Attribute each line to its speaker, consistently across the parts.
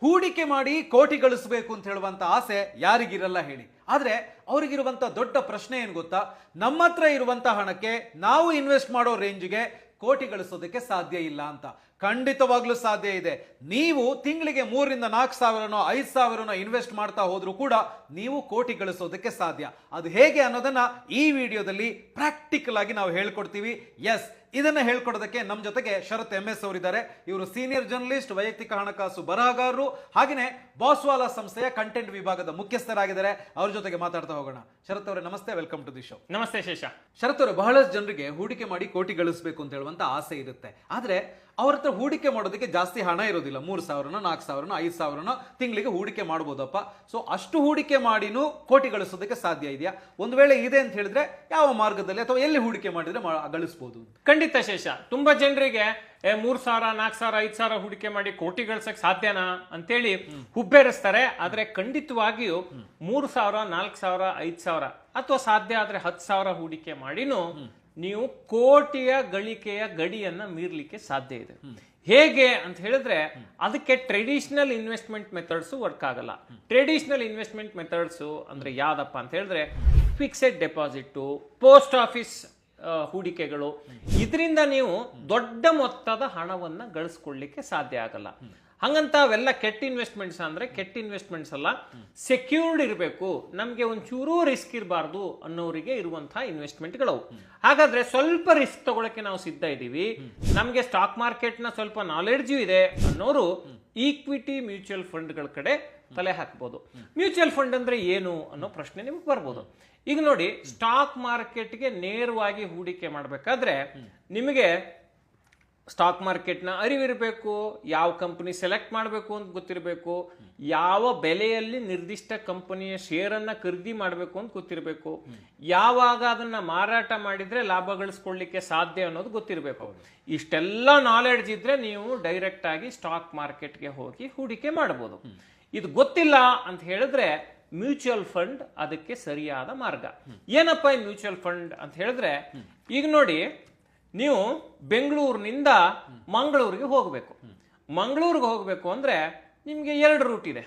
Speaker 1: ಹೂಡಿಕೆ ಮಾಡಿ ಕೋಟಿ ಗಳಿಸಬೇಕು ಅಂತ ಹೇಳುವಂತ ಆಸೆ ಯಾರಿಗಿರಲ್ಲ ಹೇಳಿ. ಆದ್ರೆ ಅವರಿಗಿರುವಂತ ದೊಡ್ಡ ಪ್ರಶ್ನೆ ಏನ್ ಗೊತ್ತಾ, ನಮ್ಮ ಹತ್ರ ಇರುವಂತ ಹಣಕ್ಕೆ ನಾವು ಇನ್ವೆಸ್ಟ್ ಮಾಡೋ ರೇಂಜ್ಗೆ ಕೋಟಿ ಗಳಿಸೋದಕ್ಕೆ ಸಾಧ್ಯ ಇಲ್ಲ ಅಂತ. ಖಂಡಿತವಾಗ್ಲೂ ಸಾಧ್ಯ ಇದೆ. ನೀವು ತಿಂಗಳಿಗೆ 3,000 ರಿಂದ 4,000ನೋ 5,000ನೋ ಇನ್ವೆಸ್ಟ್ ಮಾಡ್ತಾ ಹೋದ್ರೂ ಕೂಡ ನೀವು ಕೋಟಿ ಗಳಿಸೋದಕ್ಕೆ ಸಾಧ್ಯ. ಅದು ಹೇಗೆ ಅನ್ನೋದನ್ನ ಈ ವಿಡಿಯೋದಲ್ಲಿ ಪ್ರಾಕ್ಟಿಕಲ್ ಆಗಿ ನಾವು ಹೇಳ್ಕೊಡ್ತೀವಿ. ಎಸ್, ಇದನ್ನ ಹೇಳ್ಕೊಡೋದಕ್ಕೆ ನಮ್ಮ ಜೊತೆಗೆ ಶರತ್ MS ಅವರಿದ್ದಾರೆ. ಇವರು ಸೀನಿಯರ್ ಜರ್ನಲಿಸ್ಟ್, ವೈಯಕ್ತಿಕ ಹಣಕಾಸು ಬರಹಗಾರರು, ಹಾಗೆಯೇ ಬಾಸ್ವಾಲಾ ಸಂಸ್ಥೆಯ ಕಂಟೆಂಟ್ ವಿಭಾಗದ ಮುಖ್ಯಸ್ಥರಾಗಿದ್ದಾರೆ. ಅವ್ರ ಜೊತೆಗೆ ಮಾತಾಡ್ತಾ ಹೋಗೋಣ. ಶರತ್ ಅವರೇ ನಮಸ್ತೆ, ವೆಲ್ಕಮ್ ಟು ದಿ ಶೋ.
Speaker 2: ನಮಸ್ತೆ ಶೇಷ.
Speaker 1: ಶರತ್ ಅವರೇ, ಬಹಳಷ್ಟು ಜನರಿಗೆ ಹೂಡಿಕೆ ಮಾಡಿ ಕೋಟಿ ಗಳಿಸಬೇಕು ಅಂತ ಹೇಳುವಂತ ಆಸೆ ಇರುತ್ತೆ. ಆದ್ರೆ ಅವ್ರ ಹತ್ರ ಹೂಡಿಕೆ ಮಾಡೋದಕ್ಕೆ ಜಾಸ್ತಿ ಹಣ ಇರೋದಿಲ್ಲ. 3,000ನೋ 4,000ನೋ 5,000ನೋ ತಿಂಗಳಿಗೆ ಹೂಡಿಕೆ ಮಾಡ್ಬೋದಪ್ಪ. ಸೊ ಅಷ್ಟು ಹೂಡಿಕೆ ಮಾಡಿನೂ ಕೋಟಿ ಗಳಿಸೋದಕ್ಕೆ ಸಾಧ್ಯ ಇದೆಯಾ? ಒಂದು ವೇಳೆ ಇದೆ ಅಂತ ಹೇಳಿದ್ರೆ ಯಾವ ಮಾರ್ಗದಲ್ಲಿ ಅಥವಾ ಎಲ್ಲಿ ಹೂಡಿಕೆ ಮಾಡಿದ್ರೆ ಗಳಿಸಬಹುದು?
Speaker 2: ಖಂಡಿತ ಶೇಷ. ತುಂಬಾ ಜನರಿಗೆ 3,000, 4,000, 5,000 ಹೂಡಿಕೆ ಮಾಡಿ ಕೋಟಿ ಗಳಿಸಕ್ ಸಾಧ್ಯನಾ ಅಂತೇಳಿ ಹುಬ್ಬೇರಿಸ್ತಾರೆ. ಆದ್ರೆ ಖಂಡಿತವಾಗಿಯೂ 3,000, 4,000, 5,000 ಅಥವಾ ಸಾಧ್ಯ ಆದ್ರೆ 10,000 ಹೂಡಿಕೆ ಮಾಡಿನೂ ನೀವು ಕೋಟಿಯ ಗಳಿಕೆಯ ಗಡಿಯನ್ನ ಮೀರ್ಲಿಕ್ಕೆ ಸಾಧ್ಯ ಇದೆ. ಹೇಗೆ ಅಂತ ಹೇಳಿದ್ರೆ ಅದಕ್ಕೆ ಟ್ರೆಡಿಷನಲ್ ಇನ್ವೆಸ್ಟ್ಮೆಂಟ್ ಮೆಥಡ್ಸ್ ವರ್ಕ್ ಆಗಲ್ಲ. ಟ್ರೆಡಿಷನಲ್ ಇನ್ವೆಸ್ಟ್ಮೆಂಟ್ ಮೆಥಡ್ಸ್ ಅಂದ್ರೆ ಯಾವ್ದಪ್ಪ ಅಂತ ಹೇಳಿದ್ರೆ ಫಿಕ್ಸೆಡ್ ಡೆಪಾಸಿಟ್, ಪೋಸ್ಟ್ ಆಫೀಸ್ ಹೂಡಿಕೆಗಳು. ಇದರಿಂದ ನೀವು ದೊಡ್ಡ ಮೊತ್ತದ ಹಣವನ್ನ ಗಳಿಸ್ಕೊಳ್ಳಿಕ್ಕೆ ಸಾಧ್ಯ ಆಗಲ್ಲ. ಹಂಗಂತ ಅವೆಲ್ಲ ಕೆಟ್ಟ ಇನ್ವೆಸ್ಟ್ಮೆಂಟ್ಸ್ ಅಂದ್ರೆ ಕೆಟ್ಟ ಇನ್ವೆಸ್ಟ್ಮೆಂಟ್ಸ್ ಅಲ್ಲ, ಸೆಕ್ಯೂರ್ಡ್ ಇರಬೇಕು, ನಮ್ಗೆ ಒಂಚೂರು ರಿಸ್ಕ್ ಇರಬಾರ್ದು ಅನ್ನೋರಿಗೆ ಇರುವಂತಹ ಇನ್ವೆಸ್ಟ್ಮೆಂಟ್ಗಳು. ಹಾಗಾದ್ರೆ ಸ್ವಲ್ಪ ರಿಸ್ಕ್ ತಗೊಳಕ್ಕೆ ನಾವು ಸಿದ್ಧ ಇದ್ದೀವಿ, ನಮ್ಗೆ ಸ್ಟಾಕ್ ಮಾರ್ಕೆಟ್ ನ ಸ್ವಲ್ಪ ನಾಲೆಡ್ಜು ಇದೆ ಅನ್ನೋರು ಈಕ್ವಿಟಿ ಮ್ಯೂಚುವಲ್ ಫಂಡ್ಗಳ ಕಡೆ ತಲೆ ಹಾಕ್ಬೋದು. ಮ್ಯೂಚುವಲ್ ಫಂಡ್ ಅಂದ್ರೆ ಏನು ಅನ್ನೋ ಪ್ರಶ್ನೆ ನಿಮ್ಗೆ ಬರ್ಬೋದು. ಈಗ ನೋಡಿ, ಸ್ಟಾಕ್ ಮಾರ್ಕೆಟ್ಗೆ ನೇರವಾಗಿ ಹೂಡಿಕೆ ಮಾಡಬೇಕಾದ್ರೆ ನಿಮಗೆ ಸ್ಟಾಕ್ ಮಾರ್ಕೆಟ್ನ ಅರಿವಿರಬೇಕು, ಯಾವ ಕಂಪನಿ ಸೆಲೆಕ್ಟ್ ಮಾಡಬೇಕು ಅಂತ ಗೊತ್ತಿರಬೇಕು, ಯಾವ ಬೆಲೆಯಲ್ಲಿ ನಿರ್ದಿಷ್ಟ ಕಂಪನಿಯ ಶೇರನ್ನು ಖರೀದಿ ಮಾಡಬೇಕು ಅಂತ ಗೊತ್ತಿರಬೇಕು, ಯಾವಾಗ ಅದನ್ನ ಮಾರಾಟ ಮಾಡಿದ್ರೆ ಲಾಭ ಗಳಿಸ್ಕೊಳ್ಳಿಕ್ಕೆ ಸಾಧ್ಯ ಅನ್ನೋದು ಗೊತ್ತಿರಬೇಕು. ಇಷ್ಟೆಲ್ಲ ನಾಲೆಡ್ಜ್ ಇದ್ರೆ ನೀವು ಡೈರೆಕ್ಟ್ ಆಗಿ ಸ್ಟಾಕ್ ಮಾರ್ಕೆಟ್ಗೆ ಹೋಗಿ ಹೂಡಿಕೆ ಮಾಡಬಹುದು. ಇದು ಗೊತ್ತಿಲ್ಲ ಅಂತ ಹೇಳಿದ್ರೆ ಮ್ಯೂಚುವಲ್ ಫಂಡ್ ಅದಕ್ಕೆ ಸರಿಯಾದ ಮಾರ್ಗ. ಏನಪ್ಪ ಈ ಮ್ಯೂಚುವಲ್ ಫಂಡ್ ಅಂತ ಹೇಳಿದ್ರೆ, ಈಗ ನೋಡಿ, ನೀವು ಬೆಂಗಳೂರಿನಿಂದ ಮಂಗಳೂರಿಗೆ ಹೋಗಬೇಕು. ಮಂಗಳೂರಿಗೆ ಹೋಗಬೇಕು ಅಂದ್ರೆ ನಿಮ್ಗೆ 2 ರೂಟ್ ಇದೆ.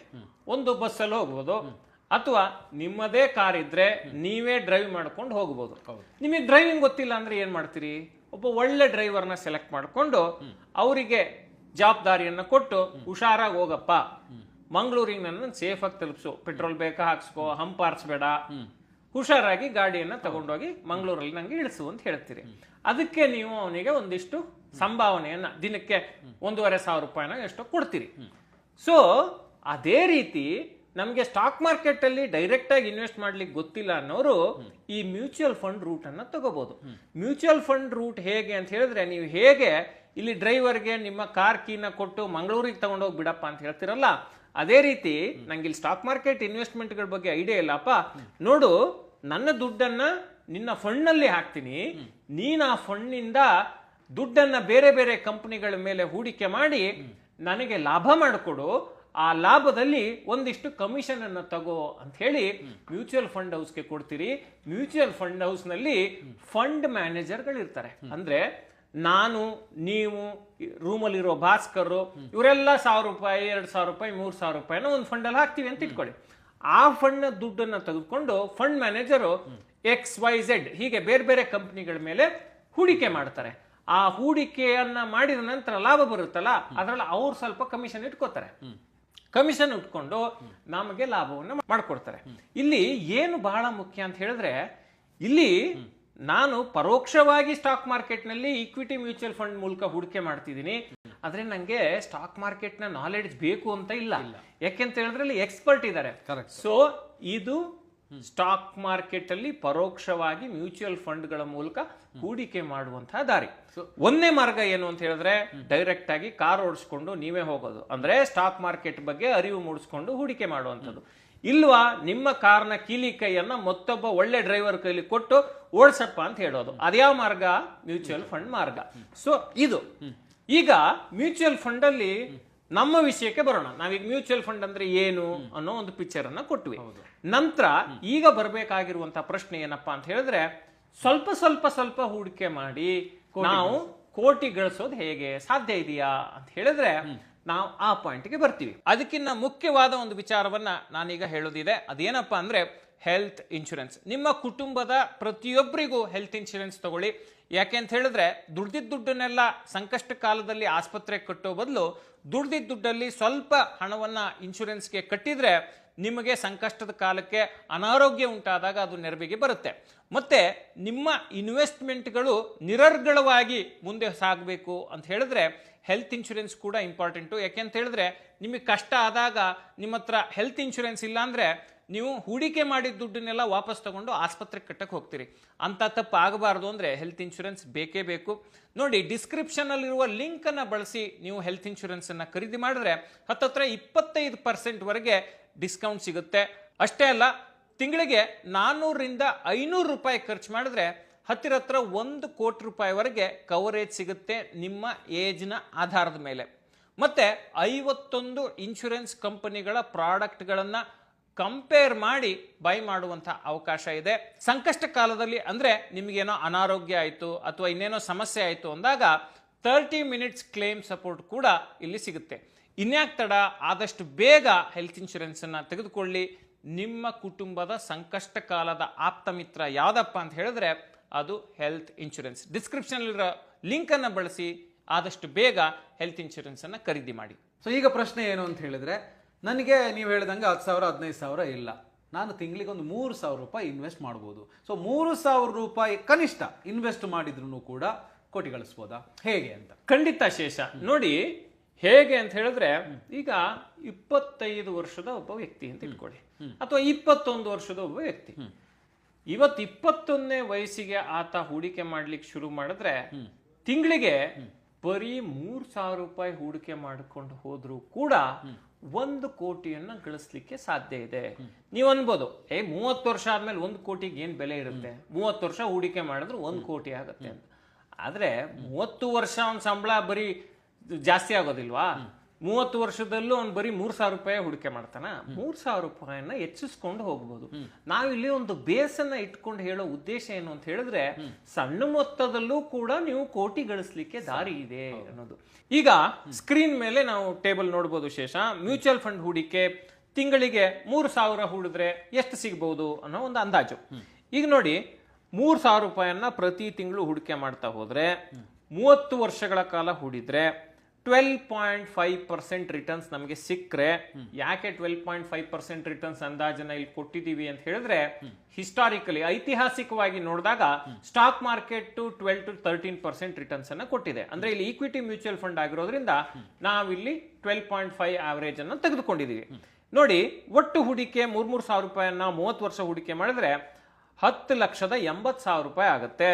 Speaker 2: ಒಂದು ಬಸ್ಸಲ್ಲಿ ಹೋಗ್ಬೋದು, ಅಥವಾ ನಿಮ್ಮದೇ ಕಾರ್ ಇದ್ರೆ ನೀವೇ ಡ್ರೈವ್ ಮಾಡ್ಕೊಂಡು ಹೋಗ್ಬೋದು. ನಿಮಗೆ ಡ್ರೈವಿಂಗ್ ಗೊತ್ತಿಲ್ಲ ಅಂದ್ರೆ ಏನ್ ಮಾಡ್ತೀರಿ? ಒಬ್ಬ ಒಳ್ಳೆ ಡ್ರೈವರ್ನ ಸೆಲೆಕ್ಟ್ ಮಾಡ್ಕೊಂಡು ಅವರಿಗೆ ಜವಾಬ್ದಾರಿಯನ್ನ ಕೊಟ್ಟು, ಹುಷಾರಾಗಿ ಹೋಗಪ್ಪ, ಮಂಗಳೂರಿಗೆ ನನ್ನ ಸೇಫ್ ಆಗಿ ತಲುಪಿಸು, ಪೆಟ್ರೋಲ್ ಬೇಕಾ ಹಾಕ್ಸ್ಕೋ, ಹಂಪ್ ಹಾರಿಸ್ಬೇಡ, ಹುಷಾರಾಗಿ ಗಾಡಿಯನ್ನ ತಗೊಂಡೋಗಿ ಮಂಗಳೂರಲ್ಲಿ ನಂಗೆ ಇಳಿಸು ಅಂತ ಹೇಳ್ತೀರಿ. ಅದಕ್ಕೆ ನೀವು ಅವನಿಗೆ ಒಂದಿಷ್ಟು ಸಂಭಾವನೆಯನ್ನ ದಿನಕ್ಕೆ 1,500 ರೂಪಾಯಿನ ಎಷ್ಟೋ ಕೊಡ್ತೀರಿ. ಸೊ ಅದೇ ರೀತಿ ನಮಗೆ ಸ್ಟಾಕ್ ಮಾರ್ಕೆಟ್ ಅಲ್ಲಿ ಡೈರೆಕ್ಟ್ ಆಗಿ ಇನ್ವೆಸ್ಟ್ ಮಾಡ್ಲಿಕ್ಕೆ ಗೊತ್ತಿಲ್ಲ ಅನ್ನೋರು ಈ ಮ್ಯೂಚುವಲ್ ಫಂಡ್ ರೂಟ್ ಅನ್ನ ತಗೋಬಹುದು. ಮ್ಯೂಚುವಲ್ ಫಂಡ್ ರೂಟ್ ಹೇಗೆ ಅಂತ ಹೇಳಿದ್ರೆ, ನೀವು ಹೇಗೆ ಇಲ್ಲಿ ಡ್ರೈವರ್ಗೆ ನಿಮ್ಮ ಕಾರ್ ಕೀನ ಕೊಟ್ಟು ಮಂಗಳೂರಿಗೆ ತಗೊಂಡೋಗಿ ಬಿಡಪ್ಪ ಅಂತ ಹೇಳ್ತಿರಲ್ಲ, ಅದೇ ರೀತಿ ನಂಗೆ ಇಲ್ಲಿ ಸ್ಟಾಕ್ ಮಾರ್ಕೆಟ್ ಇನ್ವೆಸ್ಟ್ಮೆಂಟ್ಗಳ ಬಗ್ಗೆ ಐಡಿಯಾ ಇಲ್ಲಪ್ಪ, ನೋಡು ನನ್ನ ದುಡ್ಡನ್ನ ನಿನ್ನ ಫಂಡ್ ನಲ್ಲಿ ಹಾಕ್ತೀನಿ, ನೀನ್ ಆ ಫಂಡ್ ನಿಂದ ದುಡ್ಡನ್ನ ಬೇರೆ ಬೇರೆ ಕಂಪನಿಗಳ ಮೇಲೆ ಹೂಡಿಕೆ ಮಾಡಿ ನನಗೆ ಲಾಭ ಮಾಡಿಕೊಡು, ಆ ಲಾಭದಲ್ಲಿ ಒಂದಿಷ್ಟು ಕಮಿಷನ್ ಅನ್ನು ತಗೋ ಅಂತ ಹೇಳಿ ಮ್ಯೂಚುವಲ್ ಫಂಡ್ ಹೌಸ್ಗೆ ಕೊಡ್ತೀರಿ. ಮ್ಯೂಚುವಲ್ ಫಂಡ್ ಹೌಸ್ ನಲ್ಲಿ ಫಂಡ್ ಮ್ಯಾನೇಜರ್ಗಳು ಇರ್ತಾರೆ. ಅಂದ್ರೆ ನಾನು, ನೀವು, ರೂಮಲ್ಲಿರೋ ಭಾಸ್ಕರ್ ಇವರೆಲ್ಲ 1,000 ರೂಪಾಯಿ, 2,000 ರೂಪಾಯಿ, 3,000 ರೂಪಾಯಿನ ಒಂದು ಫಂಡ್ ಅಲ್ಲಿ ಹಾಕ್ತಿವಿ ಅಂತ ಇಟ್ಕೊಳ್ಳಿ. ಆ ಫಂಡ್ ನ ದುಡ್ಡನ್ನ ತೆಗೆದುಕೊಂಡು ಫಂಡ್ ಮ್ಯಾನೇಜರು XYZ ಹೀಗೆ ಬೇರೆ ಬೇರೆ ಕಂಪನಿಗಳ ಮೇಲೆ ಹೂಡಿಕೆ ಮಾಡ್ತಾರೆ. ಆ ಹೂಡಿಕೆಯನ್ನ ಮಾಡಿದ ನಂತರ ಲಾಭ ಬರುತ್ತಲ್ಲ, ಅದರಲ್ಲಿ ಅವ್ರು ಸ್ವಲ್ಪ ಕಮಿಷನ್ ಇಟ್ಕೋತಾರೆ. ಕಮಿಷನ್ ಇಟ್ಕೊಂಡು ನಮಗೆ ಲಾಭವನ್ನು ಮಾಡ್ಕೊಡ್ತಾರೆ. ಇಲ್ಲಿ ಏನು ಬಹಳ ಮುಖ್ಯ ಅಂತ ಹೇಳಿದ್ರೆ, ಇಲ್ಲಿ ನಾನು ಪರೋಕ್ಷವಾಗಿ ಸ್ಟಾಕ್ ಮಾರ್ಕೆಟ್ ನಲ್ಲಿ ಈಕ್ವಿಟಿ ಮ್ಯೂಚುವಲ್ ಫಂಡ್ ಮೂಲಕ ಹೂಡಿಕೆ ಮಾಡ್ತಿದ್ದೀನಿ, ಆದ್ರೆ ನಂಗೆ ಸ್ಟಾಕ್ ಮಾರ್ಕೆಟ್ ನ ನಾಲೆಡ್ಜ್ ಬೇಕು ಅಂತ ಇಲ್ಲ. ಯಾಕೆಂತ ಹೇಳಿದ್ರೆ ಅಲ್ಲಿ ಎಕ್ಸ್ಪರ್ಟ್ ಇದ್ದಾರೆ. ಸೊ ಇದು ಸ್ಟಾಕ್ ಮಾರ್ಕೆಟ್ ಅಲ್ಲಿ ಪರೋಕ್ಷವಾಗಿ ಮ್ಯೂಚುವಲ್ ಫಂಡ್ಗಳ ಮೂಲಕ ಹೂಡಿಕೆ ಮಾಡುವಂತಹ ದಾರಿ. ಒಂದೇ ಮಾರ್ಗ ಏನು ಅಂತ ಹೇಳಿದ್ರೆ, ಡೈರೆಕ್ಟ್ ಆಗಿ ಕಾರ್ ಓಡಿಸ್ಕೊಂಡು ನೀವೇ ಹೋಗೋದು, ಅಂದ್ರೆ ಸ್ಟಾಕ್ ಮಾರ್ಕೆಟ್ ಬಗ್ಗೆ ಅರಿವು ಮೂಡಿಸ್ಕೊಂಡು ಹೂಡಿಕೆ ಮಾಡುವಂಥದ್ದು. ಇಲ್ವಾ, ನಿಮ್ಮ ಕಾರ್ನ ಕೀಲಿ ಕೈಯನ್ನ ಮತ್ತೊಬ್ಬ ಒಳ್ಳೆ ಡ್ರೈವರ್ ಕೈಲಿ ಕೊಟ್ಟು ಓಡಿಸಪ್ಪ ಅಂತ ಹೇಳೋದು. ಅದ್ಯಾವ ಮಾರ್ಗ? ಮ್ಯೂಚುವಲ್ ಫಂಡ್ ಮಾರ್ಗ. ಸೊ ಇದು ಈಗ ಮ್ಯೂಚುವಲ್ ಫಂಡ್ ಅಲ್ಲಿ ನಮ್ಮ ವಿಷಯಕ್ಕೆ ಬರೋಣ. ನಾವೀಗ ಮ್ಯೂಚುವಲ್ ಫಂಡ್ ಅಂದ್ರೆ ಏನು ಅನ್ನೋ ಒಂದು ಪಿಕ್ಚರ್ ಅನ್ನ ಕೊಟ್ವಿ. ನಂತರ ಈಗ ಬರಬೇಕಾಗಿರುವಂತಹ ಪ್ರಶ್ನೆ ಏನಪ್ಪಾ ಅಂತ ಹೇಳಿದ್ರೆ, ಸ್ವಲ್ಪ ಸ್ವಲ್ಪ ಸ್ವಲ್ಪ ಹೂಡಿಕೆ ಮಾಡಿ ನಾವು ಕೋಟಿ ಗಳಿಸೋದು ಹೇಗೆ ಸಾಧ್ಯ ಇದೆಯಾ ಅಂತ ಹೇಳಿದ್ರೆ, ನಾವು ಆ ಪಾಯಿಂಟ್ಗೆ ಬರ್ತೀವಿ. ಅದಕ್ಕಿಂತ ಮುಖ್ಯವಾದ ಒಂದು ವಿಚಾರವನ್ನ ನಾನೀಗ ಹೇಳೋದಿದೆ. ಅದೇನಪ್ಪ ಅಂದ್ರೆ ಹೆಲ್ತ್ ಇನ್ಶೂರೆನ್ಸ್. ನಿಮ್ಮ ಕುಟುಂಬದ ಪ್ರತಿಯೊಬ್ಬರಿಗೂ ಹೆಲ್ತ್ ಇನ್ಶೂರೆನ್ಸ್ ತಗೊಳ್ಳಿ. ಯಾಕೆ ಅಂತ ಹೇಳಿದ್ರೆ ದುಡ್ದಿದ್ದ ದುಡ್ಡನ್ನೆಲ್ಲ ಸಂಕಷ್ಟ ಕಾಲದಲ್ಲಿ ಆಸ್ಪತ್ರೆಗೆ ಕಟ್ಟೋ ಬದಲು ದುಡ್ದಿದ್ದ ದುಡ್ಡಲ್ಲಿ ಸ್ವಲ್ಪ ಹಣವನ್ನ ಇನ್ಶೂರೆನ್ಸ್ಗೆ ಕಟ್ಟಿದ್ರೆ ನಿಮಗೆ ಸಂಕಷ್ಟದ ಕಾಲಕ್ಕೆ ಅನಾರೋಗ್ಯ ಉಂಟಾದಾಗ ಅದು ನೆರವಿಗೆ ಬರುತ್ತೆ. ಮತ್ತೆ ನಿಮ್ಮ ಇನ್ವೆಸ್ಟ್ಮೆಂಟ್ಗಳು ನಿರರ್ಗಳವಾಗಿ ಮುಂದೆ ಸಾಗಬೇಕು ಅಂತ ಹೇಳಿದ್ರೆ ಹೆಲ್ತ್ ಇನ್ಶೂರೆನ್ಸ್ ಕೂಡ ಇಂಪಾರ್ಟೆಂಟು. ಯಾಕೆ ಅಂತ ಹೇಳಿದ್ರೆ ನಿಮಗೆ ಕಷ್ಟ ಆದಾಗ ನಿಮ್ಮ ಹತ್ರ ಹೆಲ್ತ್ ಇನ್ಶೂರೆನ್ಸ್ ಇಲ್ಲ ಅಂದರೆ ನೀವು ಹೂಡಿಕೆ ಮಾಡಿದ ದುಡ್ಡನ್ನೆಲ್ಲ ವಾಪಸ್ ತಗೊಂಡು ಆಸ್ಪತ್ರೆಗೆ ಕಟ್ಟಕ್ಕೆ ಹೋಗ್ತೀರಿ. ಅಂಥ ತಪ್ಪು ಆಗಬಾರ್ದು ಅಂದರೆ ಹೆಲ್ತ್ ಇನ್ಶೂರೆನ್ಸ್ ಬೇಕೇ ಬೇಕು. ನೋಡಿ, ಡಿಸ್ಕ್ರಿಪ್ಷನಲ್ಲಿರುವ ಲಿಂಕನ್ನು ಬಳಸಿ ನೀವು ಹೆಲ್ತ್ ಇನ್ಶೂರೆನ್ಸನ್ನು ಖರೀದಿ ಮಾಡಿದ್ರೆ ಹತ್ತತ್ರ 25% ಡಿಸ್ಕೌಂಟ್ ಸಿಗುತ್ತೆ. ಅಷ್ಟೇ ಅಲ್ಲ, ತಿಂಗಳಿಗೆ 400ರಿಂದ 500 ರೂಪಾಯಿ ಖರ್ಚು ಮಾಡಿದ್ರೆ ಹತ್ತಿರ 1 ಕೋಟಿ ರೂಪಾಯಿವರೆಗೆ ಕವರೇಜ್ ಸಿಗುತ್ತೆ ನಿಮ್ಮ ಏಜ್ನ ಆಧಾರದ ಮೇಲೆ. ಮತ್ತೆ 51 ಇನ್ಶೂರೆನ್ಸ್ ಕಂಪನಿಗಳ ಪ್ರಾಡಕ್ಟ್ಗಳನ್ನು ಕಂಪೇರ್ ಮಾಡಿ ಬೈ ಮಾಡುವಂಥ ಅವಕಾಶ ಇದೆ. ಸಂಕಷ್ಟ ಕಾಲದಲ್ಲಿ ಅಂದರೆ ನಿಮಗೇನೋ ಅನಾರೋಗ್ಯ ಆಯಿತು ಅಥವಾ ಇನ್ನೇನೋ ಸಮಸ್ಯೆ ಆಯಿತು ಅಂದಾಗ 30 ಮಿನಿಟ್ಸ್ ಕ್ಲೇಮ್ ಸಪೋರ್ಟ್ ಕೂಡ ಇಲ್ಲಿ ಸಿಗುತ್ತೆ. ಇನ್ಯಾಕ್ ತಡ, ಆದಷ್ಟು ಬೇಗ ಹೆಲ್ತ್ ಇನ್ಶೂರೆನ್ಸನ್ನು ತೆಗೆದುಕೊಳ್ಳಿ. ನಿಮ್ಮ ಕುಟುಂಬದ ಸಂಕಷ್ಟ ಕಾಲದ ಆಪ್ತ ಮಿತ್ರ ಯಾವುದಪ್ಪ ಅಂತ ಹೇಳಿದ್ರೆ ಅದು ಹೆಲ್ತ್ ಇನ್ಶೂರೆನ್ಸ್. ಡಿಸ್ಕ್ರಿಪ್ಷನಲ್ಲಿರೋ ಲಿಂಕನ್ನು ಬಳಸಿ ಆದಷ್ಟು ಬೇಗ ಹೆಲ್ತ್ ಇನ್ಶೂರೆನ್ಸನ್ನು ಖರೀದಿ ಮಾಡಿ.
Speaker 1: ಸೊ ಈಗ ಪ್ರಶ್ನೆ ಏನು ಅಂತ ಹೇಳಿದ್ರೆ, ನನಗೆ ನೀವು ಹೇಳಿದಂಗೆ 10,000 15,000 ಇಲ್ಲ, ನಾನು ತಿಂಗಳಿಗೆ ಒಂದು 3,000 ರೂಪಾಯಿ ಇನ್ವೆಸ್ಟ್ ಮಾಡ್ಬೋದು. ಸೊ 3,000 ರೂಪಾಯಿ ಕನಿಷ್ಠ ಇನ್ವೆಸ್ಟ್ ಮಾಡಿದ್ರು ಕೂಡ ಕೋಟಿ ಗಳಿಸ್ಬೋದಾ, ಹೇಗೆ ಅಂತ?
Speaker 2: ಖಂಡಿತ ಶೇಷ. ನೋಡಿ, ಹೇಗೆ ಅಂತ ಹೇಳಿದ್ರೆ ಈಗ 25 ವರ್ಷದ ಒಬ್ಬ ವ್ಯಕ್ತಿ ಅಂತ ಇಟ್ಕೊಳ್ಳಿ, ಅಥವಾ 21 ವರ್ಷದ ಒಬ್ಬ ವ್ಯಕ್ತಿ. ಇವತ್ತು 21ನೇ ವಯಸ್ಸಿಗೆ ಆತ ಹೂಡಿಕೆ ಮಾಡ್ಲಿಕ್ಕೆ ಶುರು ಮಾಡಿದ್ರೆ ತಿಂಗಳಿಗೆ ಬರೀ 3,000 ರೂಪಾಯಿ ಹೂಡಿಕೆ ಮಾಡಿಕೊಂಡು ಹೋದ್ರೂ ಕೂಡ 1 ಕೋಟಿಯನ್ನ ಗಳಿಸ್ಲಿಕ್ಕೆ ಸಾಧ್ಯ ಇದೆ. ನೀವು ಅನ್ಬೋದು, 30 ವರ್ಷ ಆದ್ಮೇಲೆ 1 ಕೋಟಿಗೆ ಏನ್ ಬೆಲೆ ಇರುತ್ತೆ, 30 ವರ್ಷ ಹೂಡಿಕೆ ಮಾಡಿದ್ರೆ 1 ಕೋಟಿ ಆಗುತ್ತೆ ಅಂತ. ಆದ್ರೆ 30 ವರ್ಷ ಅವ್ನ ಸಂಬಳ ಬರೀ ಜಾಸ್ತಿ ಆಗೋದಿಲ್ವಾ? 30 ವರ್ಷದಲ್ಲೂ ಅವ್ನು ಬರೀ 3,000 ರೂಪಾಯಿ ಹೂಡಿಕೆ ಮಾಡ್ತಾನ. 3,000 ರೂಪಾಯಿನ ಹೆಚ್ಚಿಸ್ಕೊಂಡು ಹೋಗ್ಬೋದು. ನಾವಿಲ್ಲಿ ಒಂದು ಬೇಸನ್ನ ಇಟ್ಕೊಂಡು ಹೇಳೋ ಉದ್ದೇಶ ಏನು ಅಂತ ಹೇಳಿದ್ರೆ, ಸಣ್ಣ ಮೊತ್ತದಲ್ಲೂ ಕೂಡ ನೀವು ಕೋಟಿ ಗಳಿಸ್ಲಿಕ್ಕೆ ದಾರಿ ಇದೆ ಅನ್ನೋದು. ಈಗ ಸ್ಕ್ರೀನ್ ಮೇಲೆ ನಾವು ಟೇಬಲ್ ನೋಡ್ಬೋದು ಶೇಷ. ಮ್ಯೂಚುವಲ್ ಫಂಡ್ ಹೂಡಿಕೆ ತಿಂಗಳಿಗೆ 3,000 ಹೂಡಿದ್ರೆ ಎಷ್ಟು ಸಿಗಬಹುದು ಅನ್ನೋ ಒಂದು ಅಂದಾಜು. ಈಗ ನೋಡಿ, 3,000 ರೂಪಾಯಿಯನ್ನ ಪ್ರತಿ ತಿಂಗಳು ಹೂಡಿಕೆ ಮಾಡ್ತಾ ಹೋದ್ರೆ 30 ವರ್ಷಗಳ ಕಾಲ ಹೂಡಿದ್ರೆ 12.5% ರಿಟರ್ನ್ಸ್ ನಮಗೆ ಸಿಕ್ಕರೆ, ಯಾಕೆ 12.5% ರಿಟರ್ನ್ಸ್ ಅಂದಾಜನ್ನ ಇಲ್ಲಿ ಕೊಟ್ಟಿದ್ದೀವಿ ಅಂತ ಹೇಳಿದ್ರೆ, ಹಿಸ್ಟಾರಿಕಲಿ ಐತಿಹಾಸಿಕವಾಗಿ ನೋಡಿದಾಗ ಸ್ಟಾಕ್ ಮಾರ್ಕೆಟ್ 12 to 13% ರಿಟರ್ನ್ಸ್ ಅನ್ನ ಕೊಟ್ಟಿದೆ. ಅಂದ್ರೆ ಇಲ್ಲಿ ಈಕ್ವಿಟಿ ಮ್ಯೂಚುವಲ್ ಫಂಡ್ ಆಗಿರೋದ್ರಿಂದ ನಾವಿಲ್ಲಿ 12.5 ಆವರೇಜ್ ಅನ್ನು ತೆಗೆದುಕೊಂಡಿದ್ದೀವಿ. ನೋಡಿ, ಒಟ್ಟು ಹೂಡಿಕೆ 3,000 ರೂಪಾಯಿಯನ್ನ 30 ವರ್ಷ ಹೂಡಿಕೆ ಮಾಡಿದ್ರೆ 10,80,000 ರೂಪಾಯಿ ಆಗುತ್ತೆ.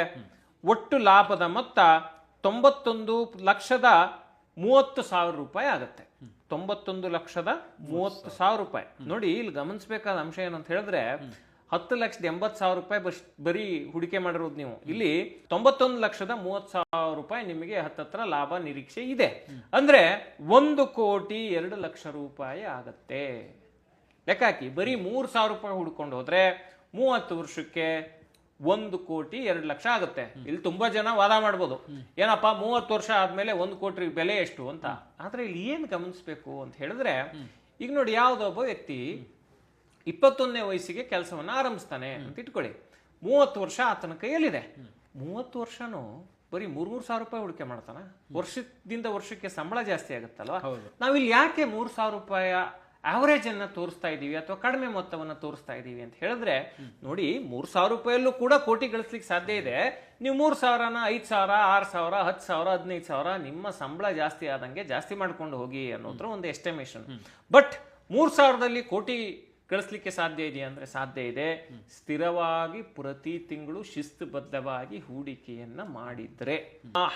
Speaker 2: ಒಟ್ಟು ಲಾಭದ ಮೊತ್ತ 91,30,30,000 ರೂಪಾಯಿ ಆಗುತ್ತೆ. 91,30,30,000 ರೂಪಾಯಿ. ನೋಡಿ, ಇಲ್ಲಿ ಗಮನಿಸಬೇಕಾದ ಅಂಶ ಏನು ಅಂತ ಹೇಳಿದ್ರೆ, 10,80,000 ರೂಪಾಯಿ ಬರೀ ಹೂಡಿಕೆ ಮಾಡಿರೋದು ನೀವು. ಇಲ್ಲಿ 91,30,30,000 ರೂಪಾಯಿ ನಿಮಗೆ ಹತ್ತತ್ರ ಲಾಭ ನಿರೀಕ್ಷೆ ಇದೆ. ಅಂದ್ರೆ 1,02,00,000 ರೂಪಾಯಿ ಆಗತ್ತೆ. ಲೆಕ್ಕ ಹಾಕಿ, ಬರೀ 3,000 ರೂಪಾಯಿ ಹುಡ್ಕೊಂಡು ಹೋದ್ರೆ 30 ವರ್ಷಕ್ಕೆ 1,02,00,000 ಆಗುತ್ತೆ. ಇಲ್ಲಿ ತುಂಬಾ ಜನ ವಾದ ಮಾಡ್ಬೋದು, ಏನಪ್ಪಾ 30 ವರ್ಷ ಆದ್ಮೇಲೆ 1 ಕೋಟಿ ಬೆಲೆ ಎಷ್ಟು ಅಂತ. ಆದ್ರೆ ಇಲ್ಲಿ ಏನ್ ಗಮನಿಸ್ಬೇಕು ಅಂತ ಹೇಳಿದ್ರೆ, ಈಗ ನೋಡಿ, ಯಾವುದೋ ಒಬ್ಬ ವ್ಯಕ್ತಿ 21ನೇ ವಯಸ್ಸಿಗೆ ಕೆಲಸವನ್ನ ಆರಂಭಿಸ್ತಾನೆ ಅಂತ ಇಟ್ಕೊಳ್ಳಿ. 30 ವರ್ಷ ಆತನ ಕೈಯಲ್ಲಿದೆ. 30 ವರ್ಷನೂ ಬರೀ 3,000 ರೂಪಾಯಿ ಹೂಡಿಕೆ ಮಾಡ್ತಾನ. ವರ್ಷದಿಂದ ವರ್ಷಕ್ಕೆ ಸಂಬಳ ಜಾಸ್ತಿ ಆಗುತ್ತಲ್ವಾ? ನಾವಿಲ್ಲಿ ಯಾಕೆ 3,000 ರೂಪಾಯಿ ಆವರೇಜ್ ಅನ್ನ ತೋರಿಸ್ತಾ ಇದೀವಿ ಅಥವಾ ಕಡಿಮೆ ಮೊತ್ತವನ್ನ ತೋರಿಸ್ತಾ ಇದೀವಿ ಅಂತ ಹೇಳಿದ್ರೆ, ನೋಡಿ, 3,000 ರೂಪಾಯಲ್ಲೂ ಕೂಡ ಕೋಟಿ ಗಳಿಸ್ಲಿಕ್ಕೆ ಸಾಧ್ಯ ಇದೆ. ನೀವು 3,000ನ 5,000, 6,000, 10,000, 15,000 ನಿಮ್ಮ ಸಂಬಳ ಜಾಸ್ತಿ ಆದಂಗೆ ಜಾಸ್ತಿ ಮಾಡ್ಕೊಂಡು ಹೋಗಿ ಅನ್ನೋದ್ರ ಒಂದು ಎಸ್ಟಿಮೇಷನ್. ಬಟ್ 3,000ದಲ್ಲಿ ಕೋಟಿ ಗಳಿಸ್ಲಿಕ್ಕೆ ಸಾಧ್ಯ ಇದೆಯಾ ಅಂದ್ರೆ ಸಾಧ್ಯ ಇದೆ. ಸ್ಥಿರವಾಗಿ ಪ್ರತಿ ತಿಂಗಳು ಶಿಸ್ತುಬದ್ಧವಾಗಿ ಹೂಡಿಕೆಯನ್ನ ಮಾಡಿದ್ರೆ.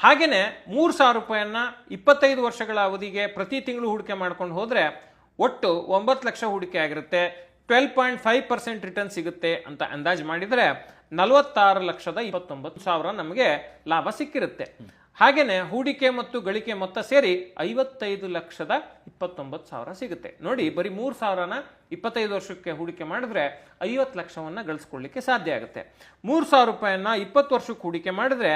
Speaker 2: ಹಾಗೇನೆ 3,000 ರೂಪಾಯಿಯನ್ನ 25 ವರ್ಷಗಳ ಅವಧಿಗೆ ಪ್ರತಿ ತಿಂಗಳು ಹೂಡಿಕೆ ಮಾಡ್ಕೊಂಡು ಹೋದ್ರೆ ಒಟ್ಟು 9 ಲಕ್ಷ ಹೂಡಿಕೆ ಆಗಿರುತ್ತೆ. 12.5% ರಿಟರ್ನ್ ಸಿಗುತ್ತೆ ಅಂತ ಅಂದಾಜು ಮಾಡಿದ್ರೆ 46,29,000 ನಮಗೆ ಲಾಭ ಸಿಕ್ಕಿರುತ್ತೆ. ಹಾಗೇನೆ ಹೂಡಿಕೆ ಮತ್ತು ಗಳಿಕೆ ಮೊತ್ತ ಸೇರಿ 55,29,000 ಸಿಗುತ್ತೆ. ನೋಡಿ, ಬರೀ 3,000ನ 25 ವರ್ಷಕ್ಕೆ ಹೂಡಿಕೆ ಮಾಡಿದ್ರೆ 50 ಲಕ್ಷವನ್ನ ಗಳಿಸ್ಕೊಳ್ಳಿಕ್ಕೆ ಸಾಧ್ಯ ಆಗುತ್ತೆ. 3,000 ರೂಪಾಯಿಯನ್ನ 20 ವರ್ಷಕ್ಕೆ ಹೂಡಿಕೆ ಮಾಡಿದ್ರೆ